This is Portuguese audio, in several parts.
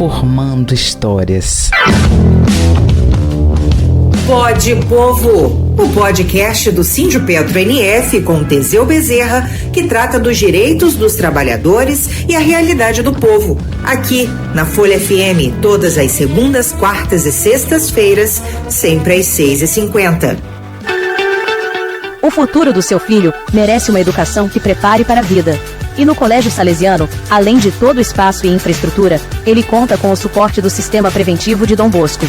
Formando histórias. Pode Povo, o podcast do Sindipetro NF com Teseu Bezerra, que trata dos direitos dos trabalhadores e a realidade do povo. Aqui, na Folha FM, todas as segundas, quartas e sextas-feiras, sempre às 6h50. O futuro do seu filho merece uma educação que prepare para a vida. E no Colégio Salesiano, além de todo o espaço e infraestrutura, ele conta com o suporte do Sistema Preventivo de Dom Bosco.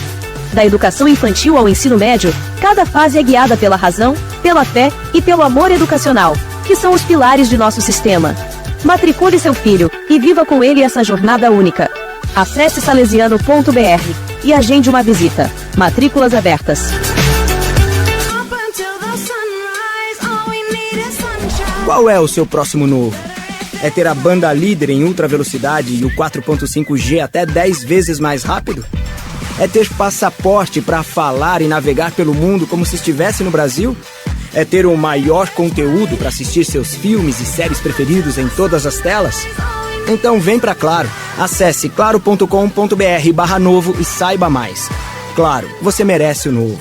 Da educação infantil ao ensino médio, cada fase é guiada pela razão, pela fé e pelo amor educacional, que são os pilares de nosso sistema. Matricule seu filho e viva com ele essa jornada única. Acesse salesiano.br e agende uma visita. Matrículas abertas. Qual é o seu próximo novo? É ter a banda líder em ultra velocidade e o 4.5G até 10 vezes mais rápido? É ter passaporte para falar e navegar pelo mundo como se estivesse no Brasil? É ter o maior conteúdo para assistir seus filmes e séries preferidos em todas as telas? Então vem pra Claro. Acesse claro.com.br/novo e saiba mais. Claro, você merece o novo.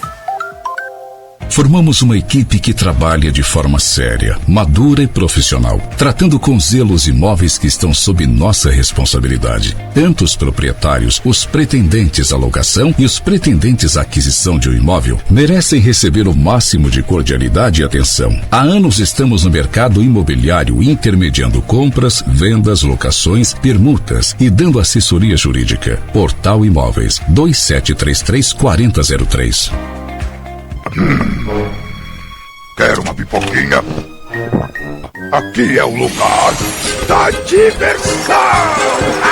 Formamos uma equipe que trabalha de forma séria, madura e profissional, tratando com zelo os imóveis que estão sob nossa responsabilidade. Tanto os proprietários, os pretendentes à locação e os pretendentes à aquisição de um imóvel merecem receber o máximo de cordialidade e atenção. Há anos estamos no mercado imobiliário intermediando compras, vendas, locações, permutas e dando assessoria jurídica. Portal Imóveis 2733-4003. Quero uma pipoquinha? Aqui é o lugar da diversão!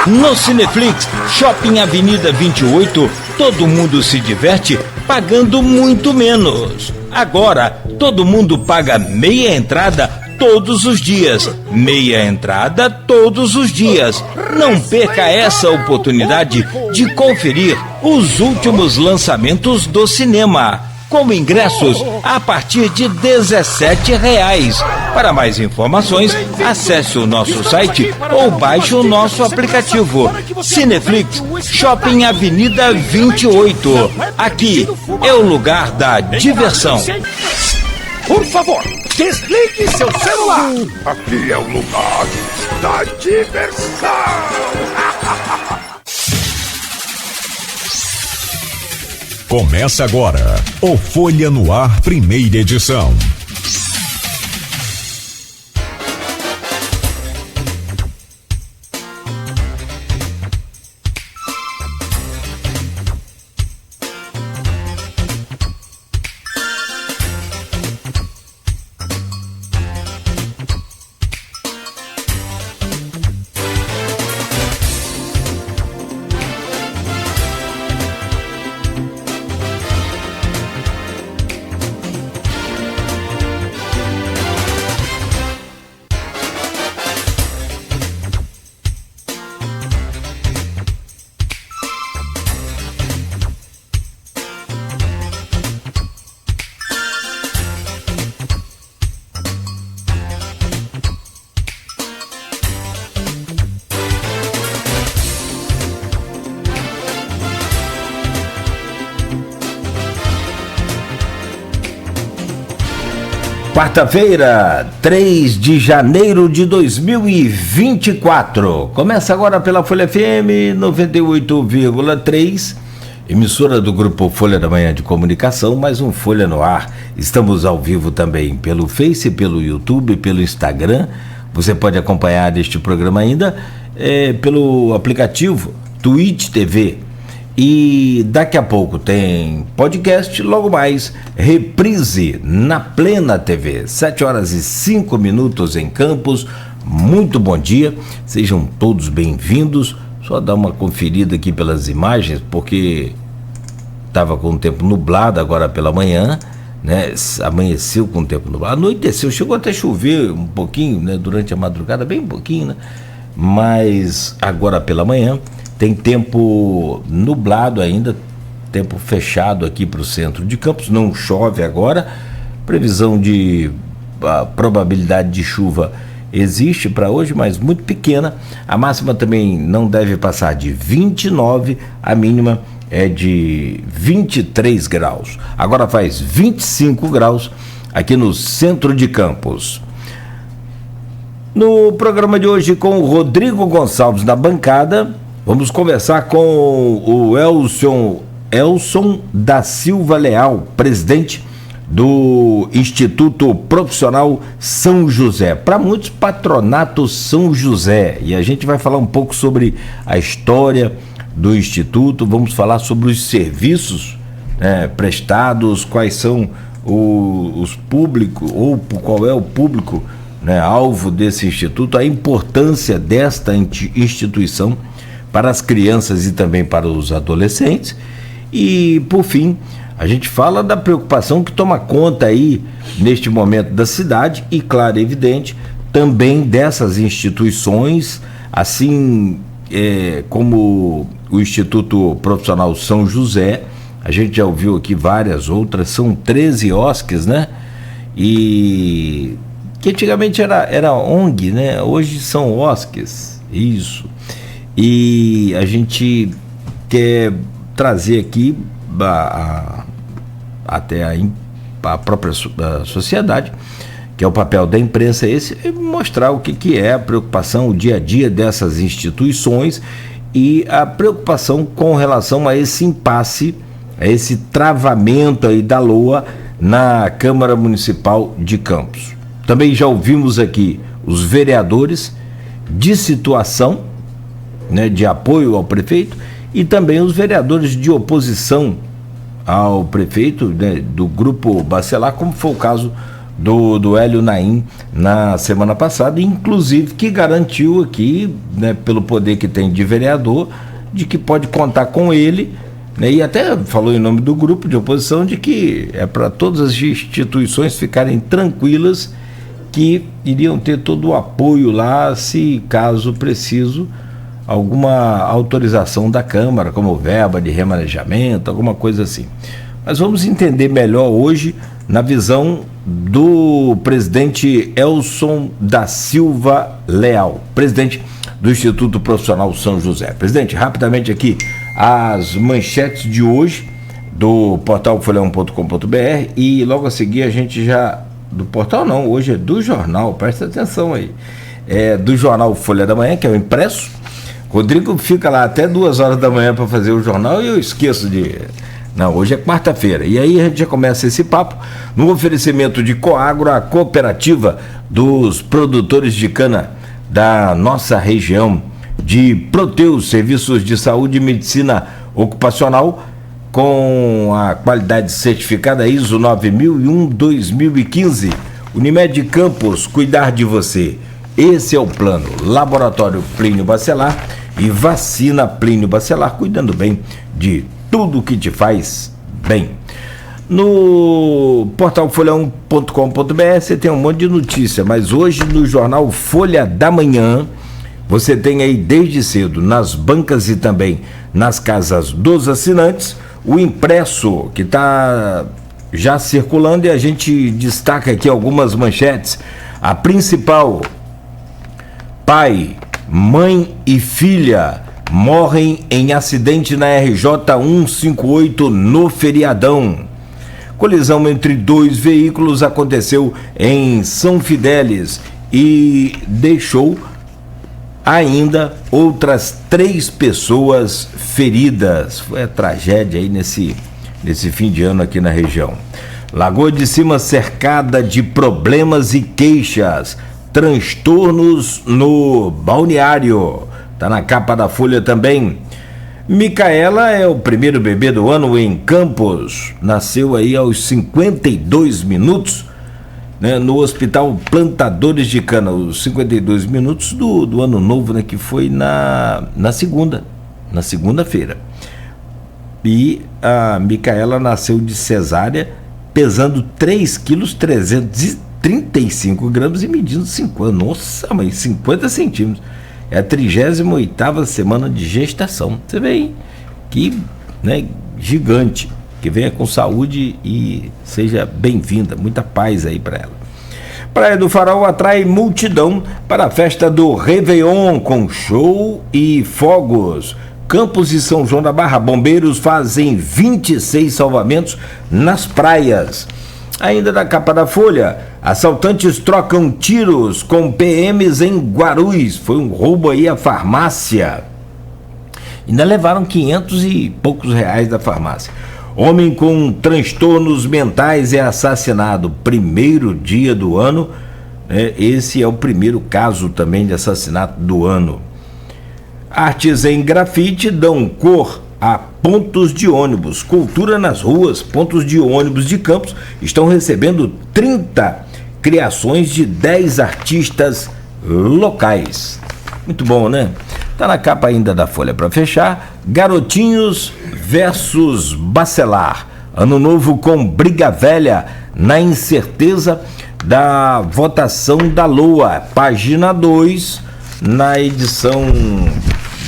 No Cineflix, Shopping Avenida 28, todo mundo se diverte pagando muito menos. Agora, todo mundo paga meia entrada todos os dias. Meia entrada todos os dias. Não perca essa oportunidade de conferir os últimos lançamentos do cinema, com ingressos a partir de R$17. Para mais informações, acesse o nosso site ou baixe o nosso aplicativo. Cineflix, Shopping Avenida 28. Aqui é o lugar da diversão. Por favor, desligue seu celular. Aqui é o lugar da diversão. Começa agora o Folha no Ar, primeira edição. Quarta-feira, 3 de janeiro de 2024. Começa agora pela Folha FM 98,3, emissora do Grupo Folha da Manhã de Comunicação, mais um Folha no Ar. Estamos ao vivo também pelo Face, pelo YouTube, pelo Instagram. Você pode acompanhar este programa ainda pelo aplicativo Twitch TV. E daqui a pouco tem podcast, logo mais reprise na Plena TV, 7h05 em Campos. Muito bom dia, sejam todos bem-vindos. Só dar uma conferida aqui pelas imagens, porque estava com o tempo nublado agora pela manhã, né? Amanheceu com o tempo nublado, anoiteceu, chegou até a chover um pouquinho, né? Durante a madrugada, bem pouquinho, né? Mas agora pela manhã tem tempo nublado ainda, tempo fechado aqui para o centro de Campos, não chove agora, previsão de probabilidade de chuva existe para hoje, mas muito pequena. A máxima também não deve passar de 29, a mínima é de 23 graus. Agora faz 25 graus aqui no centro de Campos. No programa de hoje, com o Rodrigo Gonçalves na bancada, vamos conversar com o Elson da Silva Leal, presidente do Instituto Profissional São José. Para muitos, Patronato São José. E a gente vai falar um pouco sobre a história do Instituto, vamos falar sobre os serviços prestados, quais são os públicos, ou qual é o público alvo desse instituto, a importância desta instituição para as crianças e também para os adolescentes. E, por fim, a gente fala da preocupação que toma conta aí, neste momento, da cidade e, claro, evidente, também dessas instituições, assim como o Instituto Profissional São José. A gente já ouviu aqui várias outras, são 13 OSCs, né? E que antigamente era ONG, né? Hoje são OSCs, isso. E a gente quer trazer aqui até a própria sociedade, que é o papel da imprensa esse, e mostrar o que é a preocupação, o dia a dia dessas instituições e a preocupação com relação a esse impasse, a esse travamento aí da LOA na Câmara Municipal de Campos. Também já ouvimos aqui os vereadores de situação, de apoio ao prefeito, e também os vereadores de oposição ao prefeito, do Grupo Bacelar, como foi o caso do Hélio Naim na semana passada, inclusive que garantiu aqui, pelo poder que tem de vereador, de que pode contar com ele, e até falou em nome do grupo de oposição de que é para todas as instituições ficarem tranquilas, que iriam ter todo o apoio lá, se caso preciso, alguma autorização da Câmara, como verba de remanejamento, alguma coisa assim. Mas vamos entender melhor hoje na visão do presidente Elson da Silva Leal, presidente do Instituto Profissional São José. Presidente, rapidamente aqui as manchetes de hoje do portal folha1.com.br e logo a seguir a gente já... Do portal não, hoje é do jornal, presta atenção aí. É do jornal Folha da Manhã, que é o impresso. Rodrigo fica lá até 2 horas da manhã para fazer o jornal e eu esqueço de... Não, hoje é quarta-feira. E aí a gente já começa esse papo no oferecimento de Coagro, a cooperativa dos produtores de cana da nossa região, de Proteus, serviços de saúde e medicina ocupacional, com a qualidade certificada ISO 9001-2015. Unimed Campos, cuidar de você. Esse é o plano. Laboratório Plínio Bacelar e vacina Plínio Bacelar, cuidando bem de tudo que te faz bem. No portal folha1.com.br você tem um monte de notícia, mas hoje no jornal Folha da Manhã você tem aí desde cedo nas bancas e também nas casas dos assinantes o impresso que está já circulando e a gente destaca aqui algumas manchetes. A principal: pai, mãe e filha morrem em acidente na RJ 158 no feriadão. Colisão entre 2 veículos aconteceu em São Fidélis e deixou ainda outras 3 pessoas feridas. Foi a tragédia aí nesse fim de ano aqui na região. Lagoa de Cima cercada de problemas e queixas. Transtornos no balneário. Está na capa da Folha também. Micaela é o primeiro bebê do ano em Campos. Nasceu aí aos 52 minutos, no Hospital Plantadores de Cana. Os 52 minutos do ano novo, que foi na segunda-feira. E a Micaela nasceu de cesárea, pesando 3 quilos 335 gramas e medindo 50. Nossa, mas 50 centímetros. É a 38ª semana de gestação. Você vê aí, que gigante. Que venha com saúde e seja bem-vinda. Muita paz aí para ela. Praia do Farol atrai multidão para a festa do Réveillon com show e fogos. Campos e São João da Barra, bombeiros fazem 26 salvamentos nas praias. Ainda na capa da Folha, assaltantes trocam tiros com PMs em Guarulhos. Foi um roubo aí à farmácia. Ainda levaram 500 e poucos reais da farmácia. Homem com transtornos mentais é assassinado. Primeiro dia do ano. Esse é o primeiro caso também de assassinato do ano. Artes em grafite dão cor a pontos de ônibus. Cultura nas ruas, pontos de ônibus de Campos estão recebendo 30 criações de 10 artistas locais. Muito bom, né? Tá na capa ainda da Folha para fechar. Garotinhos versus Bacelar. Ano novo com briga velha na incerteza da votação da LOA. Página 2, na edição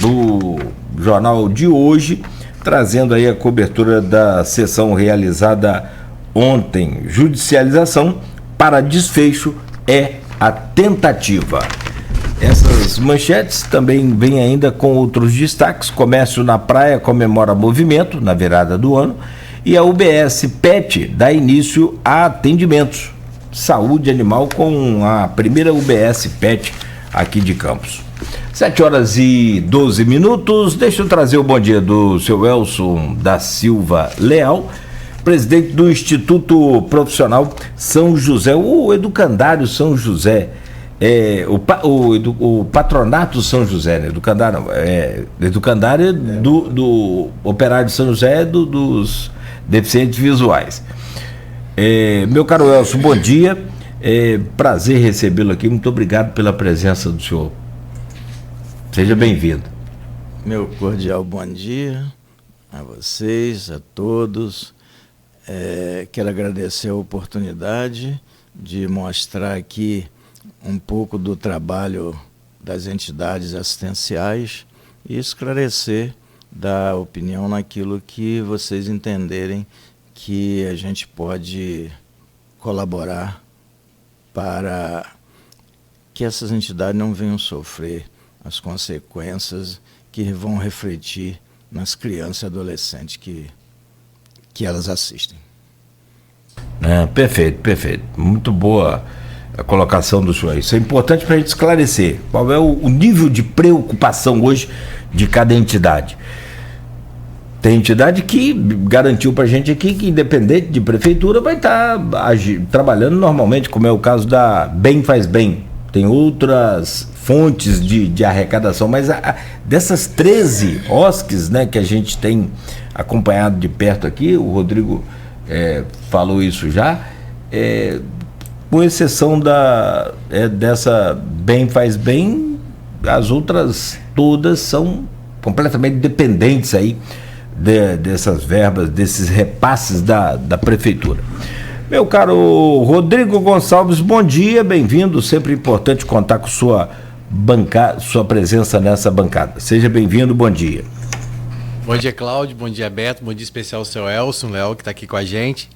do jornal de hoje, trazendo aí a cobertura da sessão realizada ontem. Judicialização para desfecho é a tentativa. Essas manchetes também vêm ainda com outros destaques. Comércio na praia comemora movimento na virada do ano e a UBS PET dá início a atendimentos. Saúde animal com a primeira UBS PET aqui de Campos. 7h12. Deixa eu trazer o bom dia do seu Elson da Silva Leal, presidente do Instituto Profissional São José, o Educandário São José, o Patronato São José, né? Educandário do Operário de São José dos deficientes visuais. Meu caro Elson, bom dia, prazer recebê-lo aqui, muito obrigado pela presença do senhor. Seja bem-vindo. Meu cordial bom dia a vocês, a todos. Quero agradecer a oportunidade de mostrar aqui um pouco do trabalho das entidades assistenciais e esclarecer, dar opinião naquilo que vocês entenderem que a gente pode colaborar para que essas entidades não venham sofrer as consequências que vão refletir nas crianças e adolescentes que elas assistem. Perfeito. Muito boa a colocação do senhor. Isso é importante para a gente esclarecer qual é o nível de preocupação hoje de cada entidade. Tem entidade que garantiu para a gente aqui que, independente de prefeitura, vai estar trabalhando normalmente, como é o caso da Bem Faz Bem. Tem outras fontes de arrecadação, mas dessas 13 OSCs, né, que a gente tem acompanhado de perto aqui, o Rodrigo falou isso já, com exceção dessa Bem Faz Bem, as outras todas são completamente dependentes aí dessas verbas, desses repasses da prefeitura. Meu caro Rodrigo Gonçalves, bom dia, bem-vindo, sempre importante contar com sua presença nessa bancada. Seja bem-vindo, bom dia. Bom dia, Cláudio, bom dia, Beto, bom dia especial ao seu Elson Léo, que está aqui com a gente.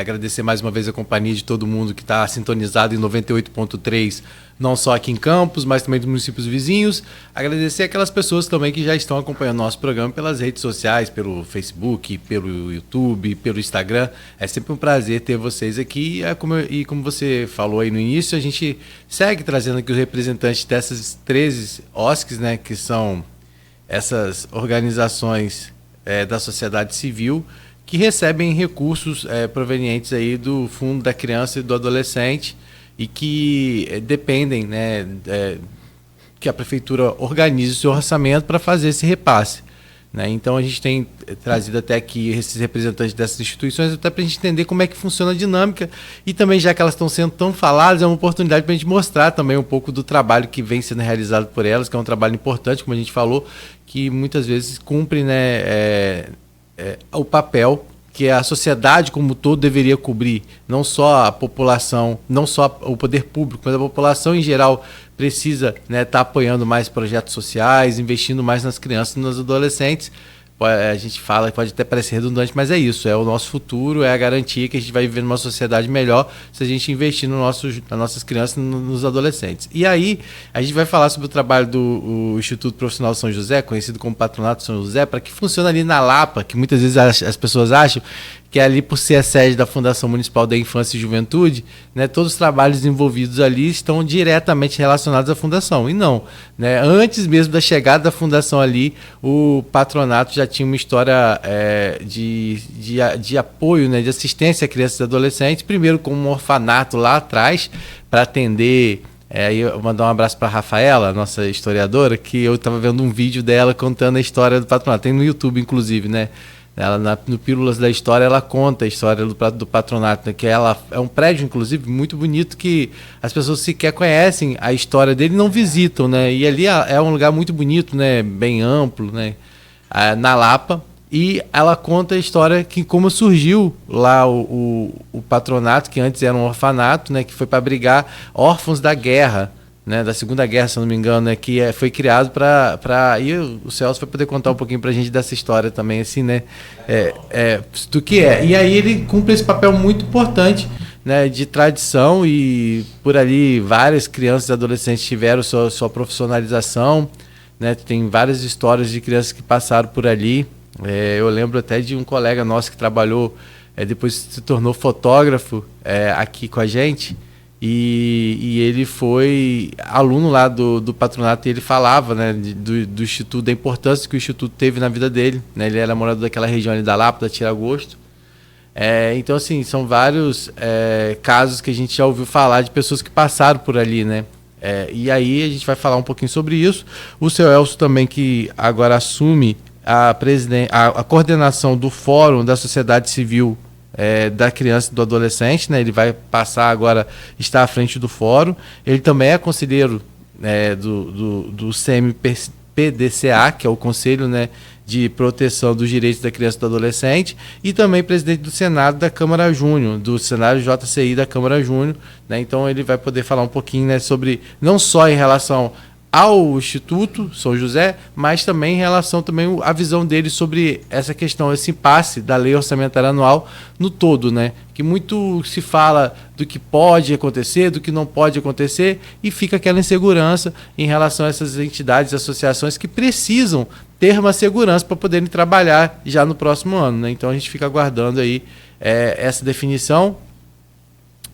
Agradecer mais uma vez a companhia de todo mundo que está sintonizado em 98.3, não só aqui em Campos, mas também dos municípios vizinhos. Agradecer aquelas pessoas também que já estão acompanhando nosso programa pelas redes sociais, pelo Facebook, pelo YouTube, pelo Instagram. É sempre um prazer ter vocês aqui. E como você falou aí no início, a gente segue trazendo aqui os representantes dessas 13 OSCs, né, que são essas organizações da sociedade civil, que recebem recursos provenientes aí do Fundo da Criança e do Adolescente e que dependem, né, que a Prefeitura organize o seu orçamento para fazer esse repasse. Né? Então a gente tem trazido até aqui esses representantes dessas instituições até para a gente entender como é que funciona a dinâmica e também, já que elas estão sendo tão faladas, é uma oportunidade para a gente mostrar também um pouco do trabalho que vem sendo realizado por elas, que é um trabalho importante, como a gente falou, que muitas vezes cumpre, né, o papel que a sociedade como um todo deveria cobrir, não só a população, não só o poder público, mas a população em geral precisa, né, estar apoiando mais projetos sociais, investindo mais nas crianças e nos adolescentes, a gente fala, pode até parecer redundante, mas é isso, é o nosso futuro, é a garantia que a gente vai viver numa sociedade melhor se a gente investir nas nossas crianças e nos adolescentes. E aí, a gente vai falar sobre o trabalho do Instituto Profissional São José, conhecido como Patronato São José, para que funcione ali na Lapa, que muitas vezes as pessoas acham que é ali por ser a sede da Fundação Municipal da Infância e Juventude, né, todos os trabalhos envolvidos ali estão diretamente relacionados à Fundação. E não, né, antes mesmo da chegada da Fundação ali, o patronato já tinha uma história de apoio, né, de assistência a crianças e adolescentes, primeiro como um orfanato lá atrás, para atender... eu vou mandar um abraço para a Rafaela, nossa historiadora, que eu estava vendo um vídeo dela contando a história do patronato. Tem no YouTube, inclusive, né? Ela, no Pílulas da História, ela conta a história do patronato, né? Que ela é um prédio, inclusive, muito bonito, que as pessoas sequer conhecem a história dele e não visitam, né? E ali é um lugar muito bonito, né? Bem amplo, né? Na Lapa. E ela conta a história que como surgiu lá o patronato, que antes era um orfanato, né? Que foi para abrigar órfãos da guerra, né, da Segunda Guerra, se eu não me engano, né, que foi criado para... E o Celso vai poder contar um pouquinho para a gente dessa história também, assim, né, do que é. E aí ele cumpre esse papel muito importante, né, de tradição, e por ali várias crianças e adolescentes tiveram sua profissionalização, né, tem várias histórias de crianças que passaram por ali. Eu lembro até de um colega nosso que trabalhou, depois se tornou fotógrafo aqui com a gente, e ele foi aluno lá do patronato, e ele falava, né, do Instituto, da importância que o Instituto teve na vida dele, né? Ele era morador daquela região ali da Lapa, da Tiragosto. Então, assim, são vários casos que a gente já ouviu falar de pessoas que passaram por ali, né? E aí a gente vai falar um pouquinho sobre isso. O seu Elcio também, que agora assume a coordenação do Fórum da Sociedade Civil da Criança e do Adolescente, né? Ele vai passar agora, está à frente do Fórum. Ele também é conselheiro do CMPDCA, que é o Conselho, né, de Proteção dos Direitos da Criança e do Adolescente, e também presidente do Senado da Câmara Júnior, do Senado JCI da Câmara Júnior, né? Então ele vai poder falar um pouquinho, né, sobre, não só em relação ao Instituto São José, mas também em relação à visão dele sobre essa questão, esse impasse da lei orçamentária anual no todo, né? Que muito se fala do que pode acontecer, do que não pode acontecer, e fica aquela insegurança em relação a essas entidades, associações que precisam ter uma segurança para poderem trabalhar já no próximo ano, né? Então a gente fica aguardando aí essa definição.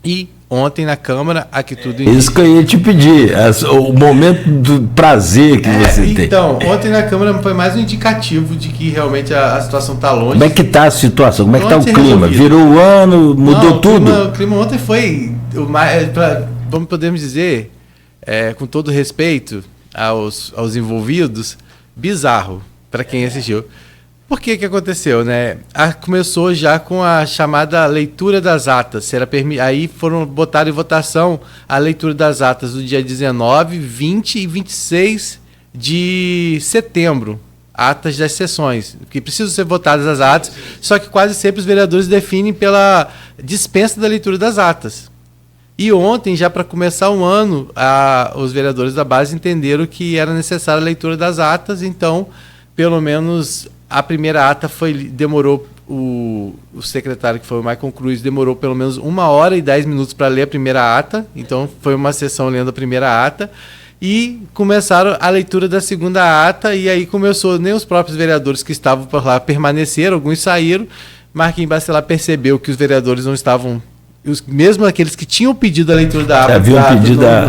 E ontem na Câmara, aqui tudo... Isso que eu ia te pedir, o momento do prazer que você tem. Então, ontem na Câmara foi mais um indicativo de que realmente a situação está longe. Como é que está a situação? Como é que está o clima? Virou o ano, mudou tudo? O clima ontem foi, podemos dizer, com todo respeito aos envolvidos, bizarro para quem assistiu. Por que aconteceu, né? Começou já com a chamada leitura das atas. Aí foram botar em votação a leitura das atas do dia 19, 20 e 26 de setembro. Atas das sessões, que precisam ser votadas as atas, só que quase sempre os vereadores definem pela dispensa da leitura das atas. E ontem, já para começar o ano, os vereadores da base entenderam que era necessária a leitura das atas, então, pelo menos... A primeira ata demorou, o secretário, que foi o Michael Cruz, demorou pelo menos 1h10 para ler a primeira ata. Então foi uma sessão lendo a primeira ata. E começaram a leitura da segunda ata, e aí começou, nem os próprios vereadores que estavam por lá permaneceram, alguns saíram. Marquinhos Bacelar percebeu que os vereadores não estavam, mesmo aqueles que tinham pedido a leitura da ata,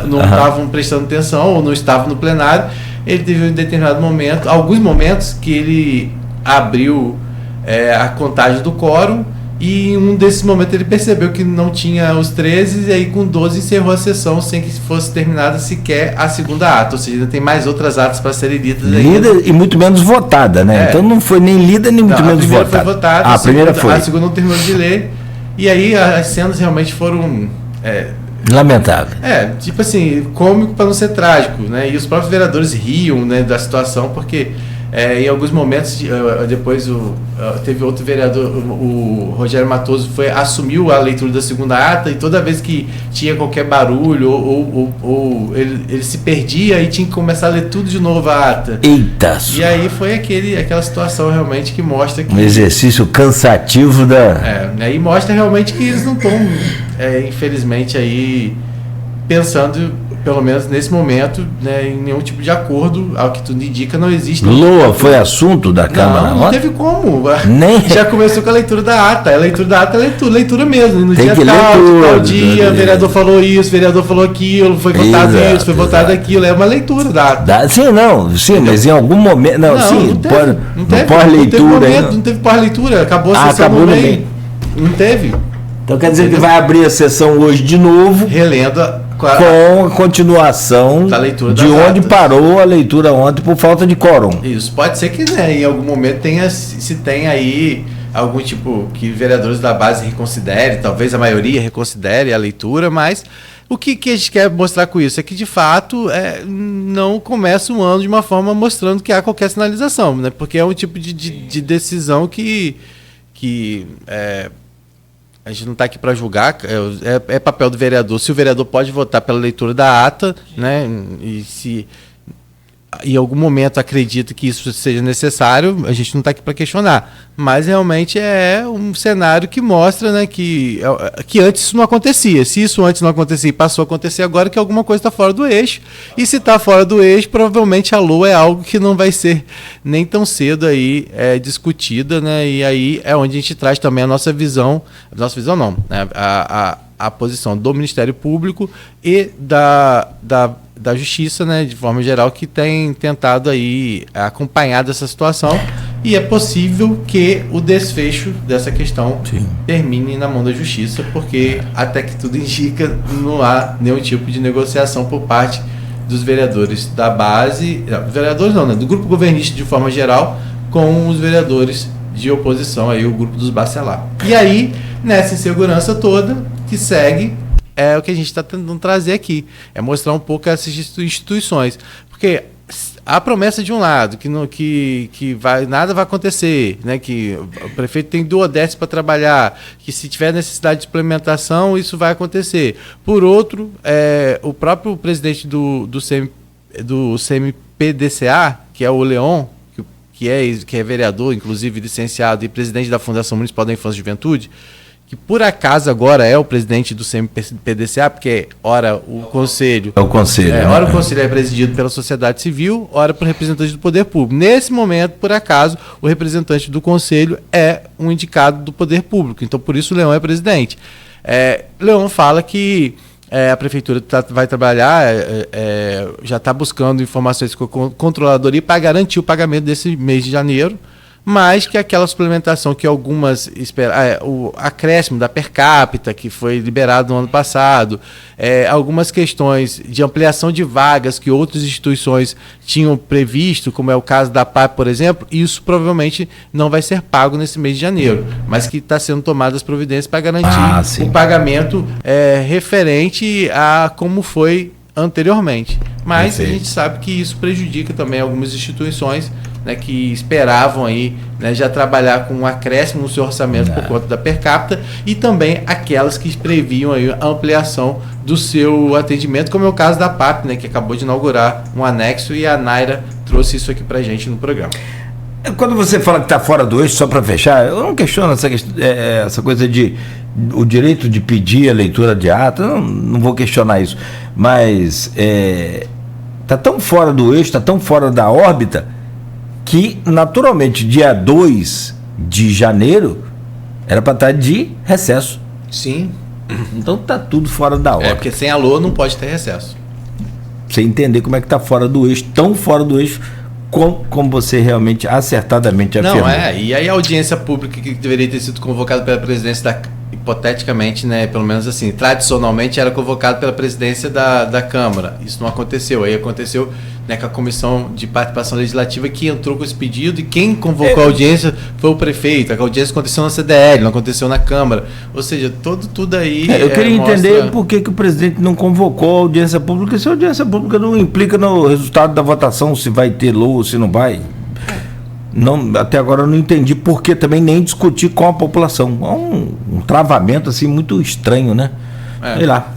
não estavam prestando atenção ou não estavam no plenário. Ele teve em determinado momento, alguns momentos, que ele abriu a contagem do quórum, e em um desses momentos ele percebeu que não tinha os 13, e aí com 12 encerrou a sessão sem que fosse terminada sequer a segunda ata, ou seja, ainda tem mais outras atas para serem lidas. Lida e muito menos votada, né? Então não foi nem lida nem muito menos votada. Foi votada, a primeira foi. A segunda não terminou de ler, e aí as cenas realmente foram... lamentável. Tipo assim, cômico para não ser trágico, né? E os próprios vereadores riam, né, da situação, porque Em alguns momentos, depois teve outro vereador, o Rogério Matoso, assumiu a leitura da segunda ata, e toda vez que tinha qualquer barulho ou ele se perdia e tinha que começar a ler tudo de novo a ata. Eita! E aí foi aquela situação realmente que mostra que... Um exercício cansativo e mostra realmente que eles não estão, infelizmente, aí pensando... Pelo menos nesse momento, né, em nenhum tipo de acordo, ao que tudo indica, não existe. LOA foi assunto da Câmara? Não teve como. Nem. Já começou com a leitura da ata. A leitura da ata é leitura mesmo. No Tem dia tal dia, o vereador falou isso, o vereador falou aquilo, foi votado isso, foi votado aquilo. É uma leitura da ata. Sim, mas em algum momento. Não pós-leitura. Não teve pós-leitura, acabou a sessão no meio. Não teve. Então quer dizer que vai abrir a sessão hoje de novo. Relendo com a continuação da leitura de onde parou a leitura ontem por falta de quórum. Isso, pode ser que em algum momento se tenha aí algum tipo que vereadores da base reconsidere, talvez a maioria reconsidere a leitura, mas o que a gente quer mostrar com isso é que, de fato, não começa um ano de uma forma mostrando que há qualquer sinalização, né? Porque é um tipo de decisão que a gente não está aqui para julgar, é papel do vereador. Se o vereador pode votar pela leitura da ata, né, e se em algum momento acredita que isso seja necessário, a gente não está aqui para questionar. Mas realmente é um cenário que mostra, né, que antes isso não acontecia. Se isso antes não acontecia e passou a acontecer agora, que alguma coisa está fora do eixo. E se está fora do eixo, provavelmente a LOA é algo que não vai ser nem tão cedo aí discutida, né? E aí é onde a gente traz também a nossa visão não, né? A posição do Ministério Público e da Justiça, né, de forma geral, que tem tentado aí acompanhar essa situação, e é possível que o desfecho dessa questão termine na mão da Justiça, porque até que tudo indica, não há nenhum tipo de negociação por parte dos vereadores da base, do grupo governista de forma geral, com os vereadores de oposição, aí o grupo dos Bacelar. E aí, nessa insegurança toda que segue, é o que a gente está tentando trazer aqui, é mostrar um pouco essas instituições, porque a promessa de um lado, que nada vai acontecer, né, que o prefeito tem duodécimo para trabalhar, que se tiver necessidade de implementação, isso vai acontecer. Por outro, o próprio presidente do CMPDCA, que é o Leon, que é vereador, inclusive licenciado, e presidente da Fundação Municipal da Infância e Juventude, que por acaso agora é o presidente do CMPDCA, porque ora o conselho... É o conselho. Ora o conselho é presidido pela sociedade civil, ora por representante do poder público. Nesse momento, por acaso, o representante do conselho é um indicado do poder público. Então, por isso, o Leon é presidente. Leon fala que a prefeitura vai trabalhar, já está buscando informações com a controladoria para garantir o pagamento desse mês de janeiro, mas que aquela suplementação que algumas o acréscimo da per capita que foi liberado no ano passado, algumas questões de ampliação de vagas que outras instituições tinham previsto, como é o caso da PAP, por exemplo, isso provavelmente não vai ser pago nesse mês de janeiro, mas que está sendo tomadas providências para garantir o pagamento referente a como foi anteriormente. Mas a gente sabe que isso prejudica também algumas instituições, né, que esperavam aí, né, já trabalhar com um acréscimo no seu orçamento por conta da per capita, e também aquelas que previam aí a ampliação do seu atendimento, como é o caso da PAP, né, que acabou de inaugurar um anexo, e a Naira trouxe isso aqui pra gente no programa. Quando você fala que está fora do eixo, só para fechar, eu não questiono essa coisa de o direito de pedir a leitura de ata, não vou questionar isso, mas está tão fora do eixo, está tão fora da órbita, que naturalmente dia 2 de janeiro era para estar de recesso. Sim. Então está tudo fora da órbita. Porque sem a LOA não pode ter recesso. Você entender como é que está fora do eixo, tão fora do eixo, como você realmente acertadamente afirmou. Não, e aí a audiência pública que deveria ter sido convocada pela presidência hipoteticamente, né, pelo menos assim, tradicionalmente era convocado pela presidência da Câmara. Isso não aconteceu. Aí aconteceu, né, com a Comissão de Participação Legislativa, que entrou com esse pedido, e quem convocou a audiência foi o prefeito. A audiência aconteceu na CDL, não aconteceu na Câmara. Ou seja, tudo aí... eu queria entender por que o presidente não convocou a audiência pública, se a audiência pública não implica no resultado da votação, se vai ter LOA ou se não vai. Até agora eu não entendi por que também nem discutir com a população. É um travamento assim muito estranho, né? Sei lá.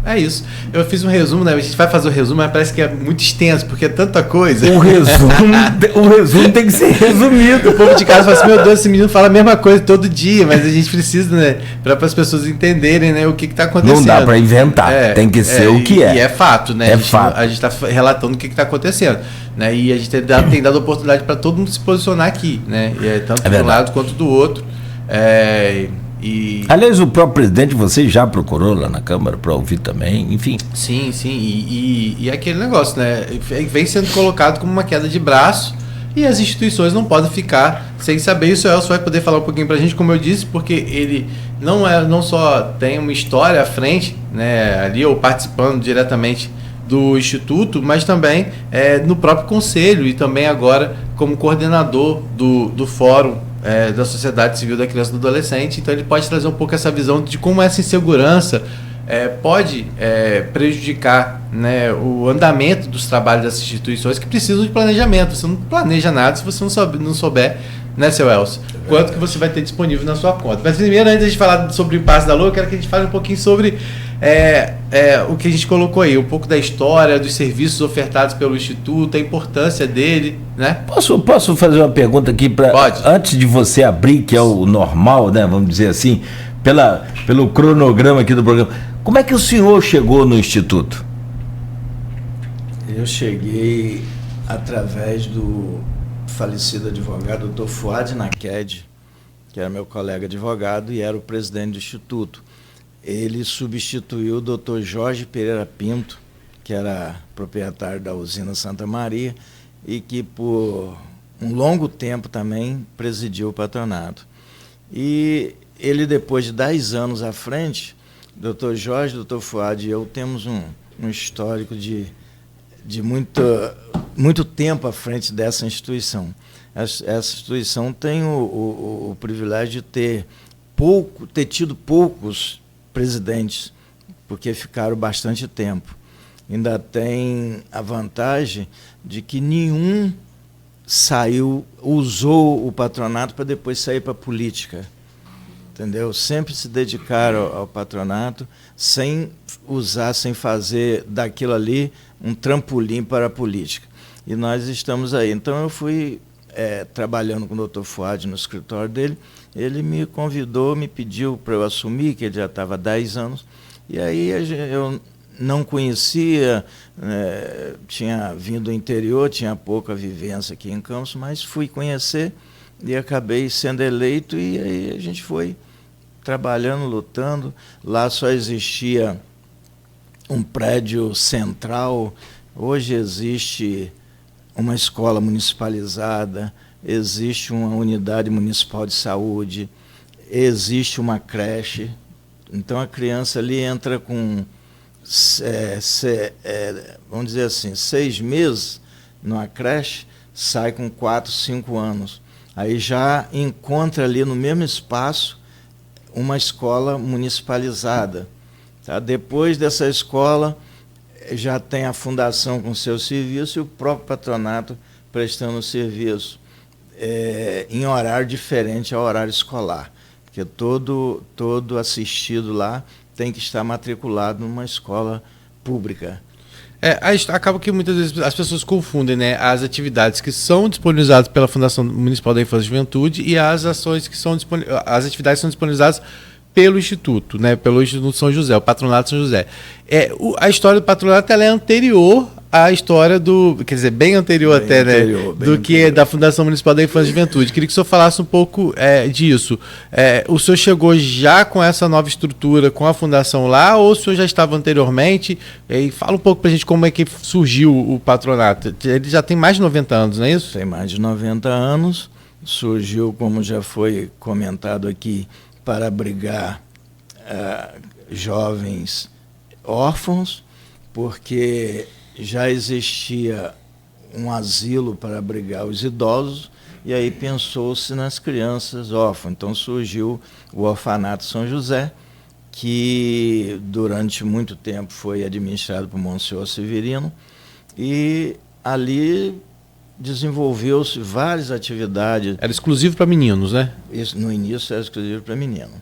É isso. Eu fiz um resumo, né? A gente vai fazer o resumo, mas parece que é muito extenso, porque é tanta coisa. O resumo tem que ser resumido. O povo de casa fala assim, meu Deus, esse menino fala a mesma coisa todo dia, mas a gente precisa, né? Para as pessoas entenderem, né, o que está acontecendo. Não dá para inventar, tem que ser o que é. E é fato, né? Fato. A gente está relatando o que está acontecendo. Né? E a gente tem dado oportunidade para todo mundo se posicionar aqui, né? E tanto de um lado quanto do outro. Aliás, o próprio presidente, você já procurou lá na Câmara para ouvir também, enfim. Sim. E aquele negócio, né? Vem sendo colocado como uma queda de braço e as instituições não podem ficar sem saber. Isso o Elcio vai poder falar um pouquinho para a gente, como eu disse, porque ele não só tem uma história à frente, né, ali, ou participando diretamente do Instituto, mas também no próprio Conselho e também agora como coordenador do Fórum da Sociedade Civil da Criança e do Adolescente. Então ele pode trazer um pouco essa visão de como essa insegurança pode prejudicar, né, o andamento dos trabalhos dessas instituições que precisam de planejamento. Você não planeja nada se você não souber, né, seu Elcio, quanto que você vai ter disponível na sua conta. Mas primeiro, antes de falar sobre o impasse da Lua, eu quero que a gente fale um pouquinho sobre o que a gente colocou aí, um pouco da história, dos serviços ofertados pelo Instituto, a importância dele, né? Posso fazer uma pergunta aqui, antes de você abrir, que é o normal, né, vamos dizer assim, pelo cronograma aqui do programa. Como é que o senhor chegou no Instituto? Eu cheguei através do falecido advogado Dr. Fuad Naked, que era meu colega advogado e era o presidente do Instituto. Ele substituiu o Dr. Jorge Pereira Pinto, que era proprietário da usina Santa Maria e que por um longo tempo também presidiu o patronato. E ele, depois de 10 anos à frente, Dr. Jorge, Dr. Fuad e eu temos um histórico de muito tempo à frente dessa instituição. Essa instituição tem o privilégio de ter tido poucos presidentes, porque ficaram bastante tempo. Ainda tem a vantagem de que nenhum usou o patronato para depois sair para a política. Entendeu? Sempre se dedicaram ao patronato sem fazer daquilo ali um trampolim para a política. E nós estamos aí. Então eu fui trabalhando com o Dr. Fuad no escritório dele, ele me convidou, me pediu para eu assumir, que ele já estava há 10 anos, e aí eu não conhecia, tinha vindo do interior, tinha pouca vivência aqui em Campos, mas fui conhecer e acabei sendo eleito, e aí a gente foi trabalhando, lutando. Lá só existia um prédio central, hoje existe uma escola municipalizada, existe uma unidade municipal de saúde, existe uma creche. Então a criança ali entra com, vamos dizer assim, 6 meses numa creche, sai com 4, 5 anos. Aí já encontra ali no mesmo espaço uma escola municipalizada. Tá? Depois dessa escola, já tem a fundação com seu serviço e o próprio patronato prestando serviço em horário diferente ao horário escolar, porque todo assistido lá tem que estar matriculado numa escola pública. Acaba que muitas vezes as pessoas confundem, né, as atividades que são disponibilizadas pela Fundação Municipal da Infância e Juventude e as ações que as atividades que são disponibilizadas pelo Instituto, né, pelo Instituto São José, o Patronato São José. A história do patronato ela é anterior à história bem anterior até, né, da Fundação Municipal da Infância e Juventude. Queria que o senhor falasse um pouco disso. O senhor chegou já com essa nova estrutura, com a fundação lá, ou o senhor já estava anteriormente? E fala um pouco para a gente como é que surgiu o patronato. Ele já tem mais de 90 anos, não é isso? Tem mais de 90 anos. Surgiu, como já foi comentado aqui, para abrigar jovens órfãos, porque já existia um asilo para abrigar os idosos, e aí pensou-se nas crianças órfãs. Então surgiu o Orfanato São José, que durante muito tempo foi administrado por Monsenhor Severino, e ali desenvolveu-se várias atividades. Era exclusivo para meninos, né? Isso, no início era exclusivo para menino,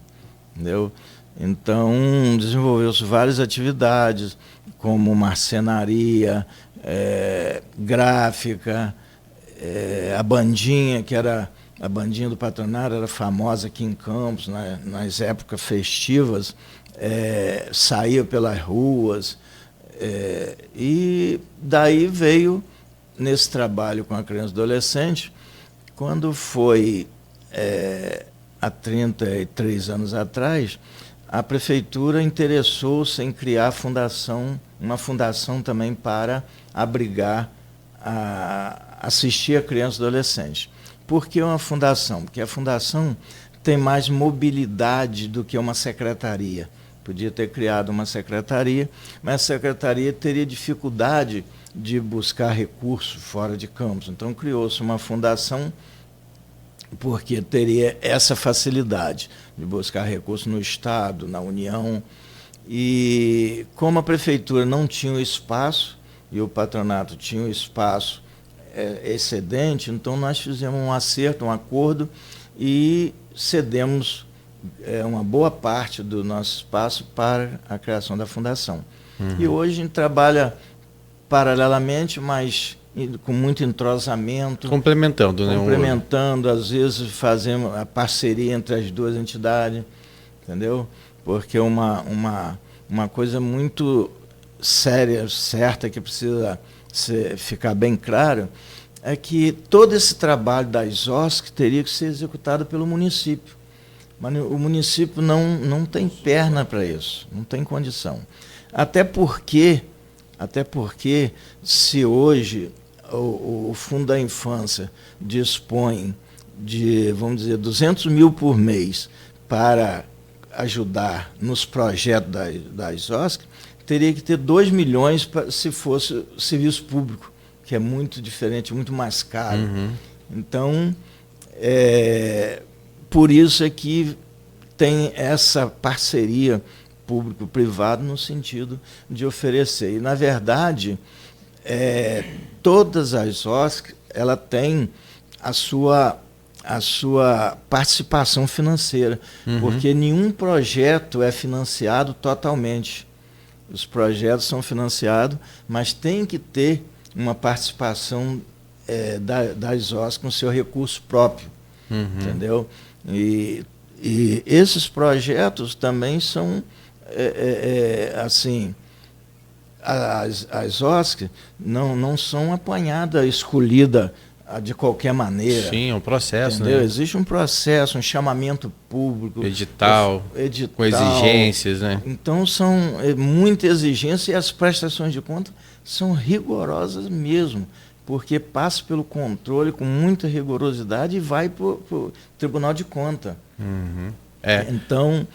entendeu? Então, desenvolveu-se várias atividades, como marcenaria, gráfica, a bandinha, que era a bandinha do patronato, era famosa aqui em Campos, nas épocas festivas, saía pelas ruas, e daí veio, nesse trabalho com a criança e adolescente, quando foi há 33 anos atrás, a prefeitura interessou-se em criar uma fundação também para abrigar, assistir a criança e adolescente. Por que uma fundação? Porque a fundação tem mais mobilidade do que uma secretaria. Podia ter criado uma secretaria, mas a secretaria teria dificuldade de buscar recursos fora de Campos. Então criou-se uma fundação porque teria essa facilidade de buscar recursos no Estado, na União. E como a prefeitura não tinha o espaço, e o patronato tinha o espaço excedente, então nós fizemos um acerto, um acordo, e cedemos uma boa parte do nosso espaço para a criação da fundação. E hoje a gente trabalha paralelamente, mas com muito entrosamento. Complementando, né? Complementando, às vezes fazemos a parceria entre as duas entidades, entendeu? Porque uma coisa muito séria, certa, que precisa ficar bem claro, é que todo esse trabalho das OSC teria que ser executado pelo município. Mas o município não tem perna para isso, não tem condição. Até porque se hoje o Fundo da Infância dispõe de, vamos dizer, 200 mil por mês para ajudar nos projetos das OSC, teria que ter 2 milhões se fosse serviço público, que é muito diferente, muito mais caro. Então, por isso é que tem essa parceria público-privado no sentido de oferecer. E, na verdade, todas as OSC, ela tem a sua participação financeira, porque nenhum projeto é financiado totalmente. Os projetos são financiados, mas tem que ter uma participação das OSC com seu recurso próprio, entendeu? E esses projetos também são, assim, as OSC não são apanhadas, escolhidas de qualquer maneira. Sim, é um processo, entendeu? né? Existe um processo, um chamamento público. Edital, com exigências, né? Então, são muita exigência, e as prestações de conta são rigorosas mesmo, porque passa pelo controle com muita rigorosidade e vai para o Tribunal de Contas. Então,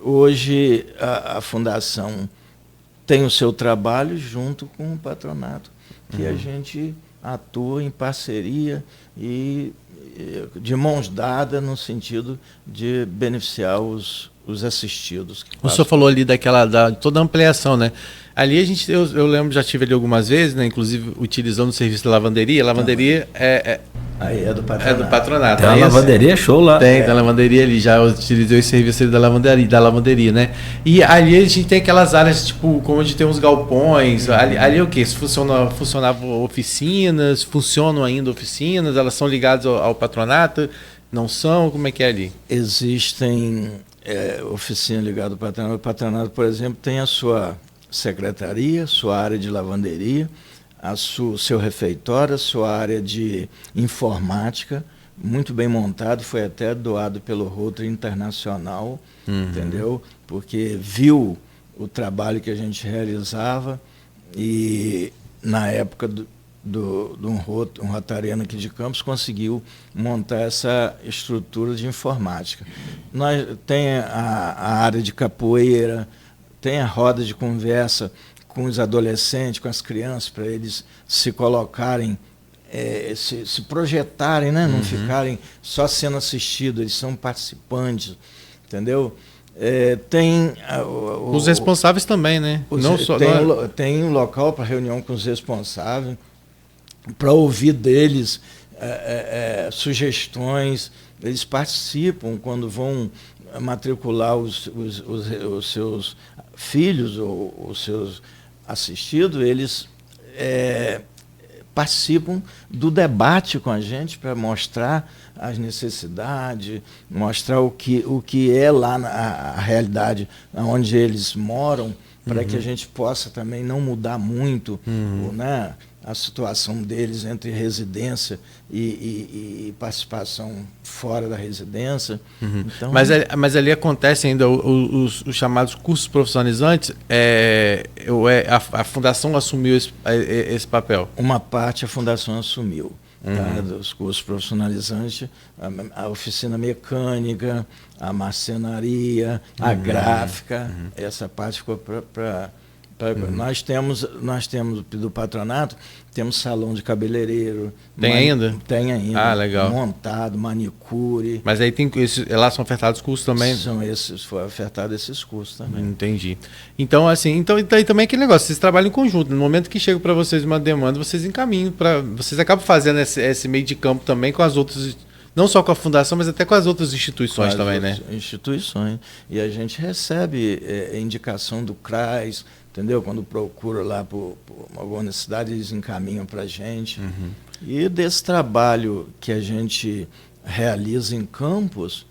hoje a Fundação tem o seu trabalho junto com o patronato, que a gente atua em parceria e de mãos dadas no sentido de beneficiar os assistidos. O senhor falou ali toda a ampliação, né? Ali eu lembro, já estive ali algumas vezes, né? Inclusive utilizando o serviço da lavanderia. A lavanderia aí é do patronato. É do patronato. Tem uma lavanderia show lá. Tem a lavanderia ali, já utilizei o serviço ali da lavanderia, né? E ali a gente tem aquelas áreas, tipo, como a gente tem uns galpões, ali o quê? Funcionavam oficinas, funcionam ainda oficinas, elas são ligadas ao patronato, não são? Como é que é ali? Existem oficinas ligadas ao patronato. O patronato, por exemplo, tem a sua secretaria, sua área de lavanderia, seu refeitório, a sua área de informática, muito bem montado, foi até doado pelo Rotary Internacional, entendeu? Porque viu o trabalho que a gente realizava e, na época um rotariano aqui de Campos, conseguiu montar essa estrutura de informática. Tem a área de capoeira, tem a roda de conversa com os adolescentes, com as crianças, para eles se colocarem, se projetarem, né? Não ficarem só sendo assistidos, eles são participantes, entendeu? Tem os responsáveis também, né? Tem um local para reunião com os responsáveis, para ouvir deles sugestões. Eles participam quando vão matricular os seus filhos ou os seus assistidos, eles participam do debate com a gente para mostrar as necessidades, mostrar o que é lá a realidade onde eles moram, para que a gente possa também não mudar muito, né, a situação deles entre residência e participação fora da residência. Então, mas ali acontece ainda os chamados cursos profissionalizantes. A Fundação assumiu esse papel? Uma parte a Fundação assumiu. Tá, dos cursos profissionalizantes, a oficina mecânica, a marcenaria, a gráfica, essa parte ficou para nós temos do patronato, temos salão de cabeleireiro. Tem ainda? Tem ainda. Ah, legal. Montado, manicure. Mas aí lá são ofertados cursos também? Foi ofertado esses cursos também. Entendi. Então, assim, aí também aquele negócio, vocês trabalham em conjunto. No momento que chega para vocês uma demanda, vocês encaminham vocês acabam fazendo esse meio de campo também com as outras, não só com a fundação, mas até com as outras instituições também, né? Instituições. E a gente recebe indicação do CRAS, entendeu? Quando procura lá por alguma necessidade, eles encaminham para a gente. E desse trabalho que a gente realiza em campos,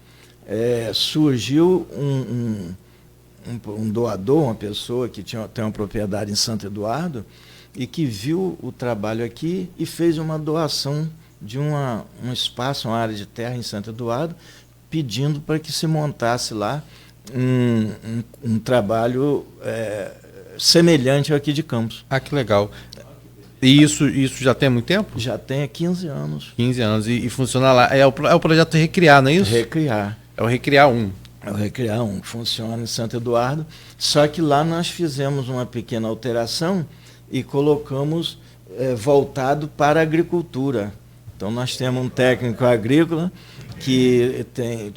surgiu um doador, uma pessoa que tem uma propriedade em Santo Eduardo e que viu o trabalho aqui e fez uma doação de um espaço, uma área de terra em Santo Eduardo, pedindo para que se montasse lá um trabalho semelhante ao aqui de Campos. Ah, que legal. E isso já tem há muito tempo? Já tem há 15 anos. 15 anos. E funciona lá. É o projeto Recriar, não é isso? Recriar. É o Recriar 1. É o Recriar 1, que funciona em Santo Eduardo. Só que lá nós fizemos uma pequena alteração e colocamos voltado para a agricultura. Então nós temos um técnico agrícola que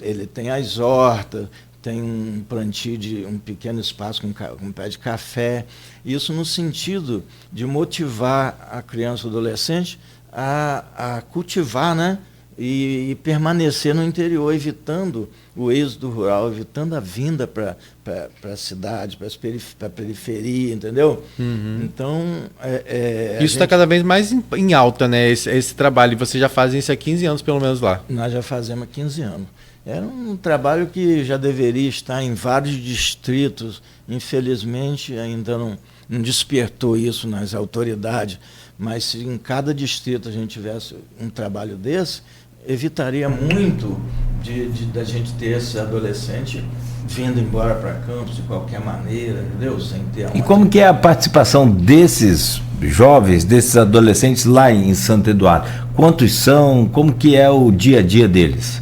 ele tem as hortas, tem um plantio de um pequeno espaço com pé de café. Isso no sentido de motivar a criança e o adolescente a cultivar, né? E permanecer no interior, evitando o êxodo rural, evitando a vinda para a cidade, para a periferia, entendeu? Então... isso está cada vez mais em alta, né? Esse trabalho. E vocês já fazem isso há 15 anos, pelo menos, lá? Nós já fazemos há 15 anos. Era um trabalho que já deveria estar em vários distritos. Infelizmente, ainda não despertou isso nas autoridades. Mas se em cada distrito a gente tivesse um trabalho desse, evitaria muito da gente ter esse adolescente vindo embora para Campos de qualquer maneira, entendeu? Sem ter E como que é a participação desses jovens, desses adolescentes lá em Santo Eduardo? Quantos são? Como que é o dia a dia deles?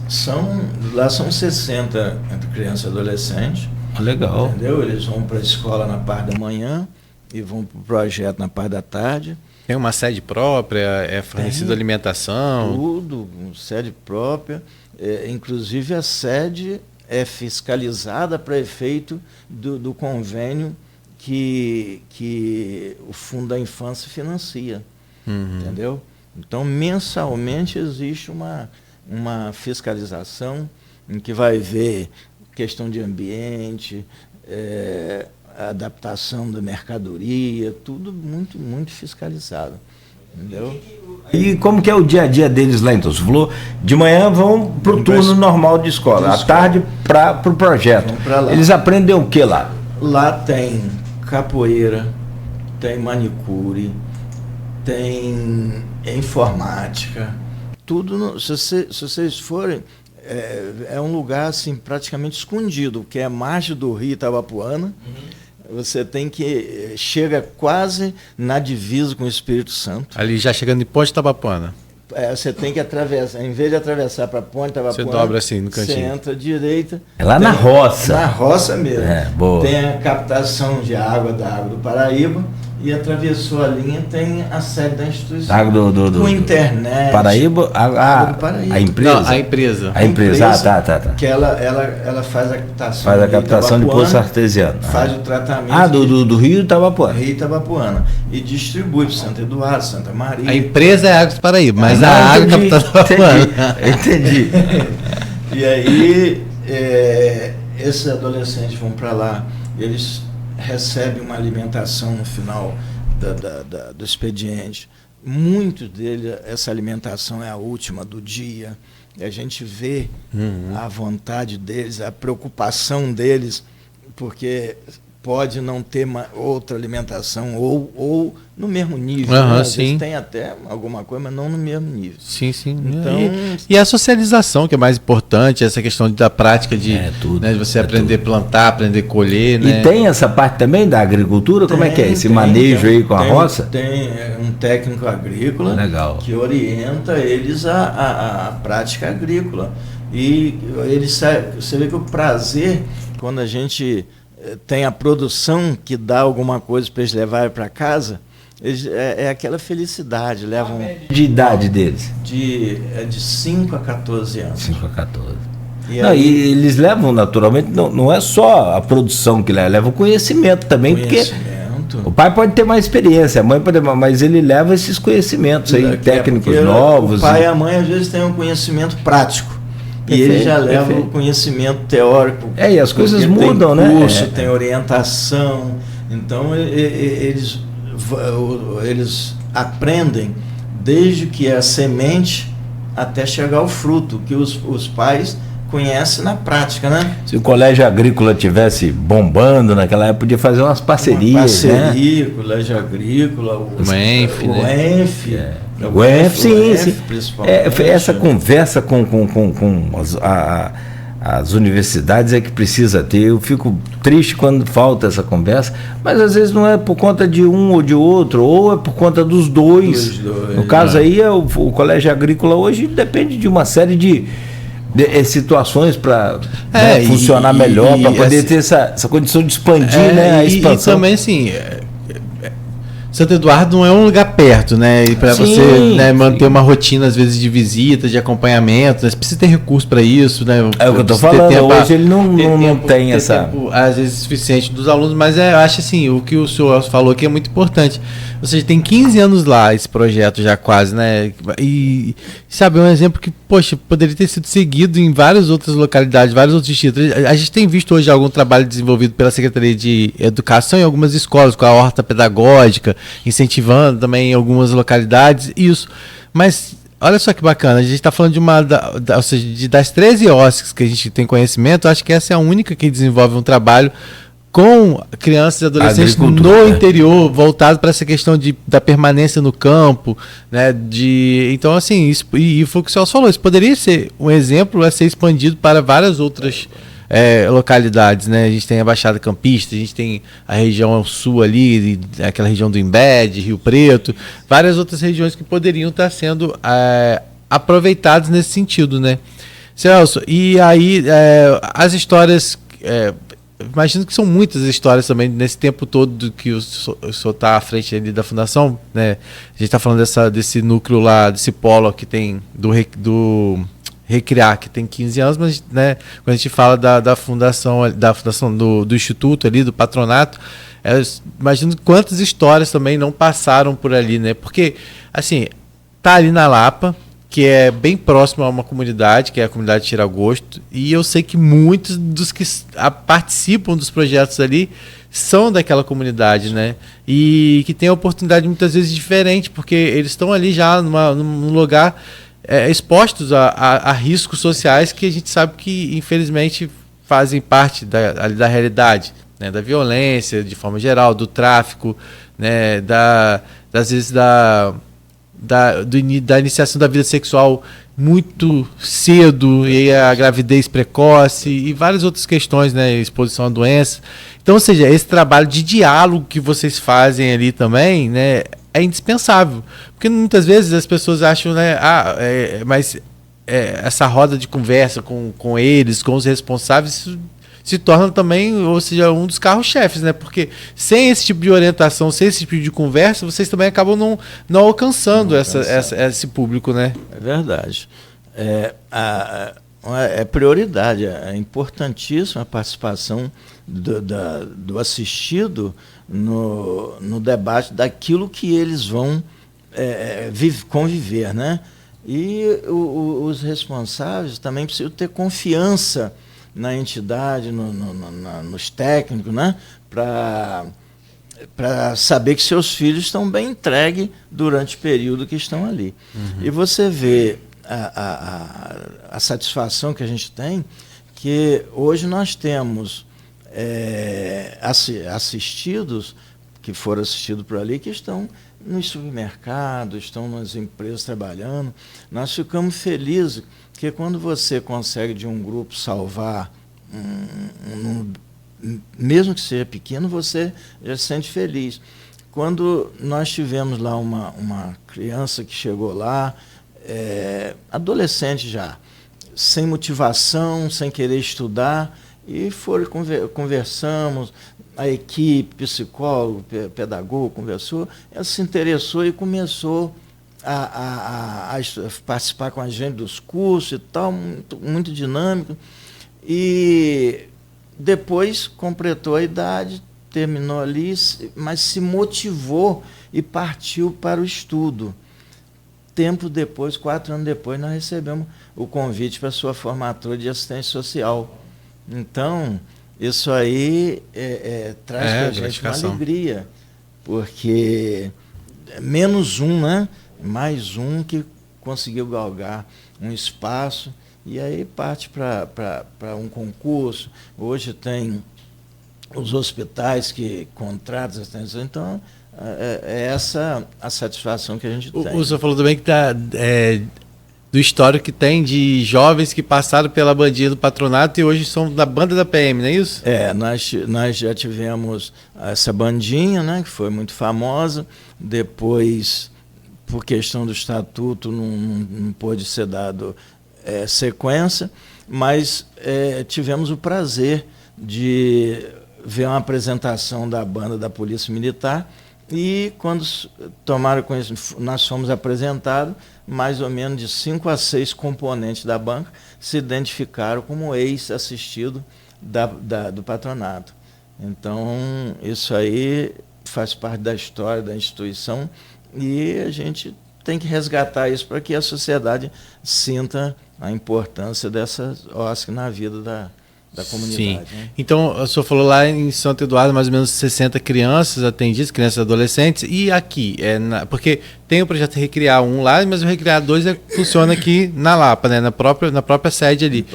Lá são 60 entre crianças e adolescentes. Legal. Entendeu? Eles vão para a escola na parte da manhã e vão para o projeto na parte da tarde. Tem uma sede própria, é fornecida alimentação? Tudo, sede própria. Inclusive a sede é fiscalizada para efeito do convênio que o Fundo da Infância financia. Entendeu? Então, mensalmente existe uma fiscalização em que vai ver questão de ambiente, adaptação da mercadoria, tudo muito, muito fiscalizado. Entendeu? E como que é o dia a dia deles lá, então? Você falou, de manhã vão para o turno normal de escola, à tarde para o projeto. Eles aprendem o que lá? Lá tem capoeira, tem manicure, tem informática, tudo. Se vocês forem, é um lugar assim, praticamente escondido, que é a margem do rio Itabapoana. Você chega quase na divisa com o Espírito Santo. Ali já chegando em Ponte Itabapoana. Você tem que atravessar, em vez de atravessar para Ponte Itabapoana, você dobra assim no cantinho. Você entra à direita. É lá na roça. Na roça mesmo. Boa. Tem a captação de água da água do Paraíba, e atravessou a linha, tem a sede da instituição. Água com internet. Paraíba? Água do Paraíba. A empresa? Não, a empresa. A empresa, tá. Que ela faz a captação. Faz a captação de poço artesiano. Faz o tratamento. Do Rio Itabapuana. Rio Itabapuana. E distribui para Santo Eduardo, Santa Maria. A empresa é Águas do Paraíba, mas a água é captada. Entendi. E aí, esses adolescentes vão para lá, eles recebem uma alimentação no final do expediente. Muitos deles, essa alimentação é a última do dia. E a gente vê a vontade deles, a preocupação deles, porque pode não ter outra alimentação ou no mesmo nível. Às vezes tem até alguma coisa, mas não no mesmo nível. Sim. Então, e a socialização, que é mais importante, essa questão da prática de, de você aprender a plantar, aprender a colher. E tem essa parte também da agricultura? Como é que é? Esse manejo aí com a roça? Tem um técnico agrícola que orienta eles a prática agrícola. E você vê que o prazer, quando a gente tem a produção que dá alguma coisa para eles levarem para casa, é aquela felicidade. Levam de idade deles? De 5 a 14 anos. 5 a 14. E eles levam naturalmente, não é só a produção que leva o conhecimento também, porque o pai pode ter mais experiência, a mãe pode, mas ele leva esses conhecimentos aí, técnicos novos. O pai e a mãe às vezes têm um conhecimento prático. E ele já leva o conhecimento teórico. E as coisas mudam, tem curso, tem orientação. Então, eles aprendem desde que é a semente até chegar ao fruto, que os pais conhecem na prática, né? Se o colégio agrícola tivesse bombando naquela época, podia fazer umas parcerias. O colégio agrícola, o ENF, O ENF, sim. Essa conversa com as universidades é que precisa ter. Eu fico triste quando falta essa conversa, mas às vezes não é por conta de um ou de outro, ou é por conta dos dois. No caso aí, o colégio agrícola hoje depende de uma série de situações para funcionar melhor, para poder ter essa condição de expandir a expansão. E também, assim, Santo Eduardo não é um lugar perto, né? E para você manter uma rotina, às vezes, de visita, de acompanhamento, né? Você precisa ter recurso para isso, né? É o que eu estou falando, hoje ele não tem essa... Tempo, às vezes, suficiente dos alunos, mas eu acho assim, o que o senhor falou aqui é muito importante. Ou seja, tem 15 anos lá esse projeto já quase, né? E sabe, é um exemplo que, poxa, poderia ter sido seguido em várias outras localidades, vários outros distritos. A gente tem visto hoje algum trabalho desenvolvido pela Secretaria de Educação em algumas escolas, com a horta pedagógica, incentivando também em algumas localidades, isso. Mas olha só que bacana, a gente está falando de ou seja, das 13 OSCs que a gente tem conhecimento, acho que essa é a única que desenvolve um trabalho com crianças e adolescentes no interior, voltado para essa questão da permanência no campo, né? Então, assim, isso, e foi o que o senhor falou, isso poderia ser um exemplo a ser expandido para várias outras localidades, né? A gente tem a Baixada Campista, a gente tem a região sul ali, aquela região do Imbé, Rio Preto, várias outras regiões que poderiam estar sendo aproveitadas nesse sentido, né? Celso, e aí as histórias... imagino que são muitas histórias também nesse tempo todo que o senhor está à frente ali da fundação, né? A gente está falando desse núcleo lá, desse polo que tem do Recriar, que tem 15 anos, mas, né, quando a gente fala da fundação do instituto ali, do patronato, imagino quantas histórias também não passaram por ali, né? Porque, assim, tá ali na Lapa, que é bem próximo a uma comunidade, que é a comunidade de Tiragosto, e eu sei que muitos dos que participam dos projetos ali são daquela comunidade, né? E que tem a oportunidade muitas vezes diferente, porque eles estão ali já num lugar expostos a riscos sociais que a gente sabe que, infelizmente, fazem parte da realidade, né? Da violência, de forma geral, do tráfico, né? Às vezes da iniciação da vida sexual muito cedo, e a gravidez precoce e várias outras questões, né? Exposição a doenças. Então, ou seja, esse trabalho de diálogo que vocês fazem ali também, né, é indispensável. Porque muitas vezes as pessoas acham, né, essa roda de conversa com eles, com os responsáveis, se torna também, ou seja, um dos carros-chefes, né? Porque sem esse tipo de orientação, sem esse tipo de conversa, vocês também acabam não alcançando esse público, né? É verdade. É prioridade, é importantíssima a participação do assistido no debate daquilo que eles vão conviver, né? E os responsáveis também precisam ter confiança na entidade, nos técnicos, né? Para saber que seus filhos estão bem entregues durante o período que estão ali. Uhum. E você vê a satisfação que a gente tem, que hoje nós temos assistidos, que foram assistidos por ali, que estão nos supermercados, estão nas empresas trabalhando. Nós ficamos felizes, porque quando você consegue de um grupo salvar, mesmo que seja pequeno, você já se sente feliz. Quando nós tivemos lá uma criança que chegou lá, adolescente já, sem motivação, sem querer estudar, e conversamos, a equipe, psicólogo, pedagogo, conversou, ela se interessou e começou a participar com a gente dos cursos e tal, muito dinâmico, e depois completou a idade, terminou ali, mas se motivou e partiu para o estudo. Tempo depois, 4 anos depois, nós recebemos o convite para a sua formatura de assistência social. Então, isso aí traz para a gente uma alegria, porque menos um, né? Mais um que conseguiu galgar um espaço, e aí parte para um concurso. Hoje tem os hospitais que contratam assistência, então essa a satisfação que a gente tem. O senhor falou também que do histórico que tem de jovens que passaram pela bandinha do patronato e hoje são da banda da PM, não é isso? Nós já tivemos essa bandinha, né, que foi muito famosa. Depois, por questão do estatuto, não pôde ser dado sequência, mas tivemos o prazer de ver uma apresentação da banda da Polícia Militar, e quando tomaram conhecimento, nós fomos apresentados, mais ou menos de 5 a 6 componentes da banca se identificaram como ex-assistido do patronato. Então, isso aí faz parte da história da instituição, e a gente tem que resgatar isso para que a sociedade sinta a importância dessas OSC na vida da comunidade. Sim. Né? Então, o senhor falou lá em Santo Eduardo, mais ou menos 60 crianças atendidas, crianças e adolescentes, e aqui, porque tem o projeto Recriar 1 lá, mas o Recriar 2 funciona aqui na Lapa, né? na própria sede ali.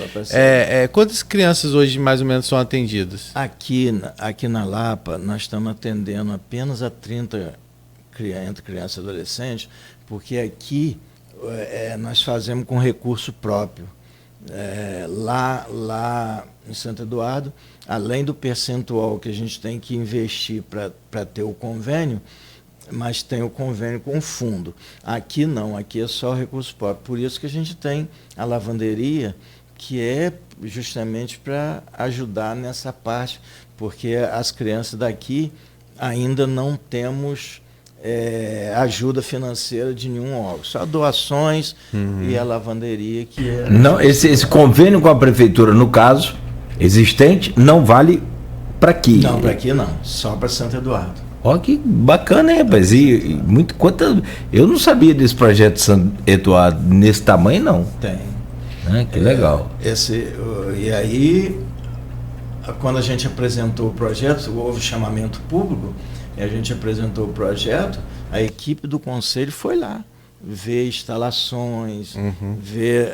Quantas crianças hoje mais ou menos são atendidas? Aqui na Lapa, nós estamos atendendo apenas a 30 entre crianças e adolescentes, porque aqui nós fazemos com recurso próprio. Lá em Santo Eduardo, além do percentual que a gente tem que investir para ter o convênio, mas tem o convênio com o fundo. Aqui não, aqui é só recurso próprio. Por isso que a gente tem a lavanderia, que é justamente para ajudar nessa parte, porque as crianças daqui ainda não temos ajuda financeira de nenhum órgão, só doações e a lavanderia que é... Não, esse convênio com a prefeitura, no caso, existente, não vale para aqui. Não, para aqui não, só para Santo Eduardo. Ó, que bacana, hein, rapaz? Eu não sabia desse projeto de Santo Eduardo nesse tamanho, não. Tem. Que legal. E aí, quando a gente apresentou o projeto, houve chamamento público, e a gente apresentou o projeto, a equipe do conselho foi lá ver instalações, ver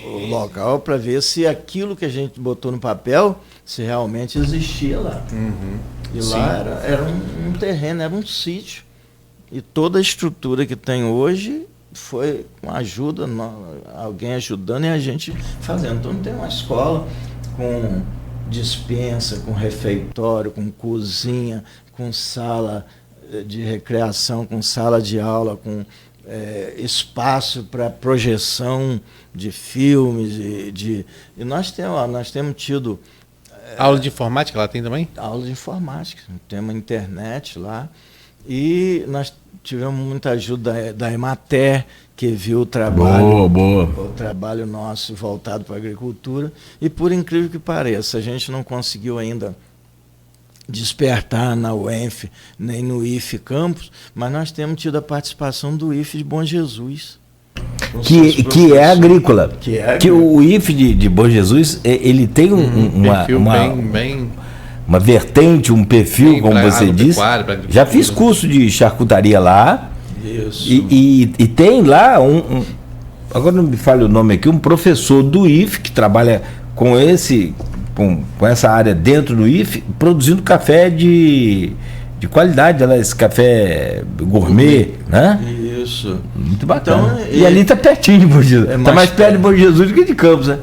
o local, para ver se aquilo que a gente botou no papel, se realmente existia lá. E sim, lá era um terreno, era um sítio, e toda a estrutura que tem hoje foi com ajuda, alguém ajudando e a gente fazendo. Então tem uma escola com despensa, com refeitório, com cozinha, com sala de recreação, com sala de aula, com espaço para projeção de filmes. E nós temos tido Aula de informática lá tem também? Aula de informática, tem uma internet lá. E nós tivemos muita ajuda da Emater, que viu o trabalho, o trabalho nosso voltado para a agricultura. E por incrível que pareça, a gente não conseguiu ainda despertar na UENF nem no IFE Campos, mas nós temos tido a participação do IFE de Bom Jesus. Que é agrícola. Que o IFE de Bom Jesus, ele tem uma vertente, um perfil, como você disse. Já fiz curso de charcutaria lá. Isso. E tem lá agora não me fale o nome aqui, um professor do IFE que trabalha com essa área dentro do IFE, produzindo café de qualidade, esse café gourmet, né? Isso. Muito bacana. Então, e ali está pertinho de Bom Jesus. Está mais perto de Bom Jesus do que de Campos, né?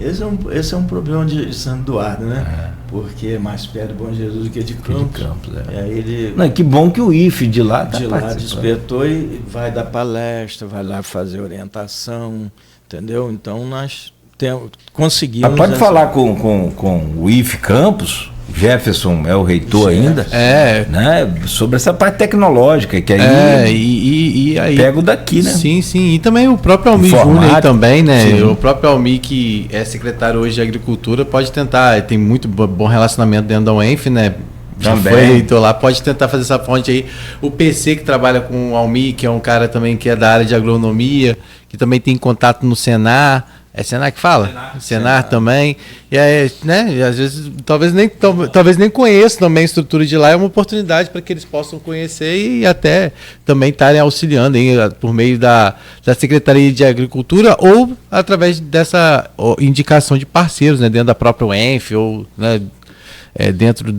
Esse é um problema de Santo Eduardo, né? Porque é mais perto de Bom Jesus do que de Campos. E aí ele, que bom que o IFE de lá despertou e vai dar palestra, vai lá fazer orientação, entendeu? Então nós conseguimos... Mas pode falar com o IFE Campos... Jefferson é o reitor ainda, né? Sobre essa parte tecnológica que aí, e aí pego daqui, né? Sim, e também o próprio Almi Júnior aí também, né? Sim. O próprio Almi, que é secretário hoje de Agricultura, pode tentar, tem muito bom relacionamento dentro da UENF, né? Já foi reitor lá, pode tentar fazer essa ponte aí. O PC, que trabalha com o Almi, que é um cara também que é da área de agronomia, que também tem contato no Senar. É Senar que fala? Senar também. E aí, né? E às vezes, talvez nem conheçam também a estrutura de lá. É uma oportunidade para que eles possam conhecer e até também estarem auxiliando aí, por meio da Secretaria de Agricultura ou através dessa indicação de parceiros, né? Dentro da própria UENF ou, né? Dentro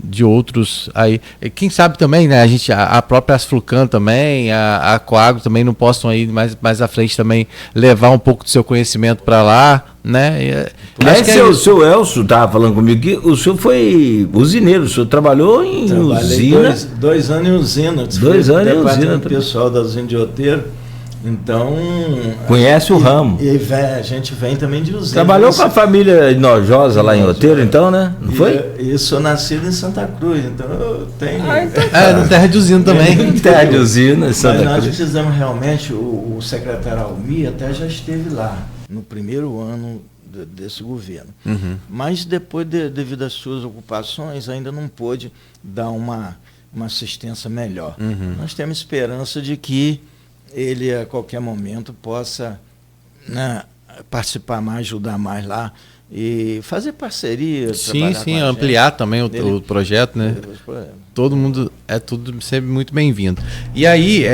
de outros aí, quem sabe também, né, a própria Asflucan também, a Coagro também não possam aí mais à frente também levar um pouco do seu conhecimento para lá, né? O seu Elcio estava falando comigo que o senhor foi usineiro, o senhor trabalhou em usina. 2 anos em usina. 2 anos em usina. Pessoal da usina de Outeiro. Então... Conhece o ramo. A gente vem também de usina. Trabalhou com a família Inojosa lá em Outeiro, então, né? Não foi? Eu sou nascido em Santa Cruz, então eu tenho... no terra de usina também. Terra de usina em Santa Cruz. Mas nós fizemos realmente, o secretário Almi até já esteve lá, no primeiro ano desse governo. Mas depois, devido às suas ocupações, ainda não pôde dar uma assistência melhor. Nós temos esperança de que ele a qualquer momento possa, né, participar mais, ajudar mais lá e fazer parceria. Sim, ampliar também o projeto, né? Todo mundo, tudo sempre muito bem-vindo. E aí,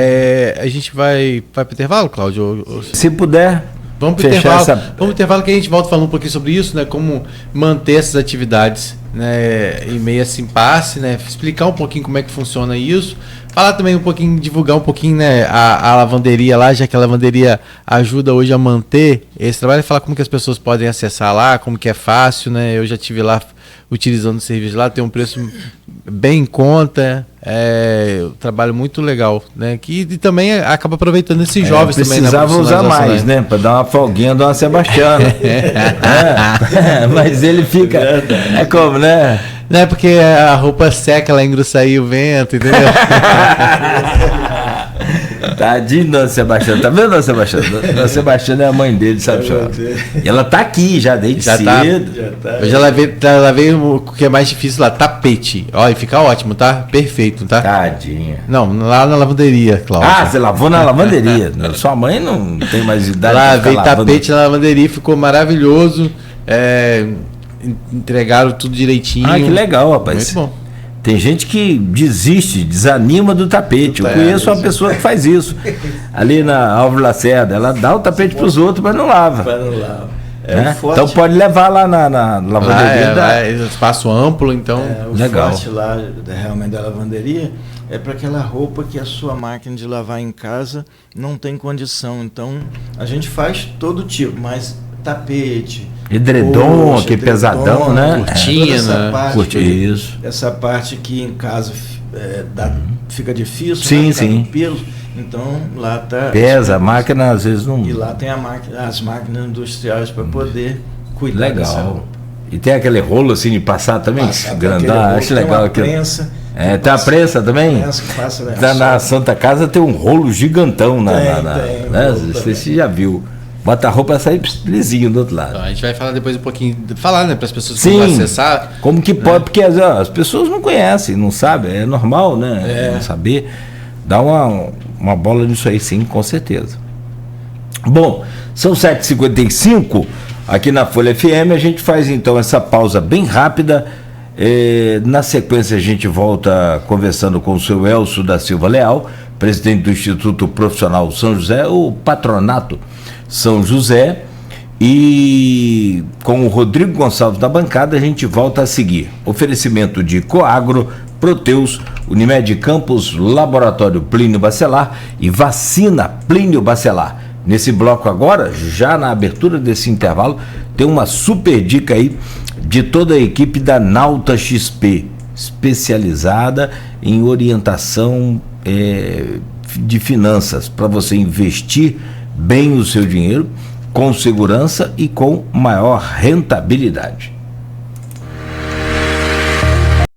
a gente vai para o intervalo, Cláudio? Se puder. Vamos para o intervalo. Vamos para o intervalo que a gente volta falando um pouquinho sobre isso, né? Como manter essas atividades, né, em meio a esse impasse, né? Explicar um pouquinho como é que funciona isso. Falar também um pouquinho, divulgar um pouquinho, né, a lavanderia lá, já que a lavanderia ajuda hoje a manter esse trabalho, e falar como que as pessoas podem acessar lá, como que é fácil, né? Eu já estive lá utilizando o serviço lá, tem um preço bem em conta, um trabalho muito legal, né? Que e também acaba aproveitando esses jovens também. Precisava usar mais, né? Para dar uma folguinha do Sebastião. Mas ele fica... É como, né? Não é porque a roupa seca, ela engrossa aí o vento, entendeu? Tadinho do Sebastião, tá vendo, Sebastião? O Sebastião é a mãe dele, sabe? E ela tá aqui já desde cedo. Eu já lavei o que é mais difícil lá, tapete. Olha, fica ótimo, tá? Perfeito, tá? Tadinha. Não, lá na lavanderia, Cláudio. Você lavou na lavanderia. Sua mãe não tem mais idade. Lavei tapete na lavanderia, ficou maravilhoso. Entregaram tudo direitinho. Que legal, rapaz. Muito bom. Tem gente que desanima do tapete. Eu conheço uma pessoa que faz isso. Ali na Álvaro Lacerda, ela dá o tapete para os outros, mas não lava. Então pode levar lá na lavanderia. Espaço amplo, então. Legal. O forte lá, realmente, da lavanderia, é para aquela roupa que a sua máquina de lavar em casa não tem condição. Então, a gente faz todo tipo, mas tapete... Edredom, que pesadão, né? Cortina, essa parte que em casa fica difícil, sim. Pelo, então lá tá. Pesa, a máquina às vezes não. E lá tem as máquinas industriais para poder cuidar dessa roupa. E tem aquele rolo assim de passar também, grandão, acho legal aquilo. Prensa, tem a prensa também? Prensa que passa, né? Na Santa Casa tem um rolo gigantão né? Você já viu. Bota a roupa e sai lisinho do outro lado. Então, a gente vai falar depois um pouquinho, né, para as pessoas que vão acessar. Como que pode, porque as pessoas não conhecem, não sabem, é normal, né? Não saber. Dá uma bola nisso aí, sim, com certeza. Bom, são 7h55 aqui na Folha FM, a gente faz então essa pausa bem rápida. Na sequência a gente volta conversando com o seu Elcio da Silva Leal, presidente do Instituto Profissional São José, o Patronato São José, e com o Rodrigo Gonçalves na bancada a gente volta a seguir. Oferecimento de Coagro, Proteus, Unimed Campos, Laboratório Plínio Bacelar e Vacina Plínio Bacelar. Nesse bloco agora, já na abertura desse intervalo, tem uma super dica aí de toda a equipe da Nauta XP, especializada em orientação de finanças, para você investir bem o seu dinheiro, com segurança e com maior rentabilidade.